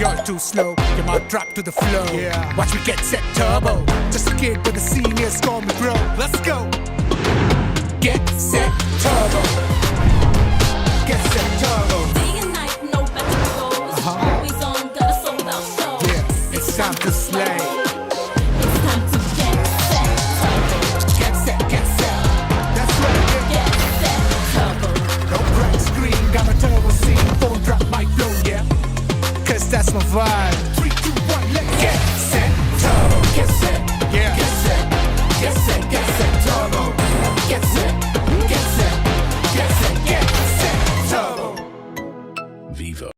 You're too slow, you might drop to the floor. Watch me get set turbo. Just a kid but the seniors call me bro. Let's go. Get set turbo. Get set turbo. Day and night, no better goes. Always on, got a sold out show. Yeah, it's time to slay. It's time to get set turbo. Get set, get set. That's right, yeah. Get set turbo. No bright screen, got my turbo scene. Phone drop my flow, yeah. Cause that's my vibe.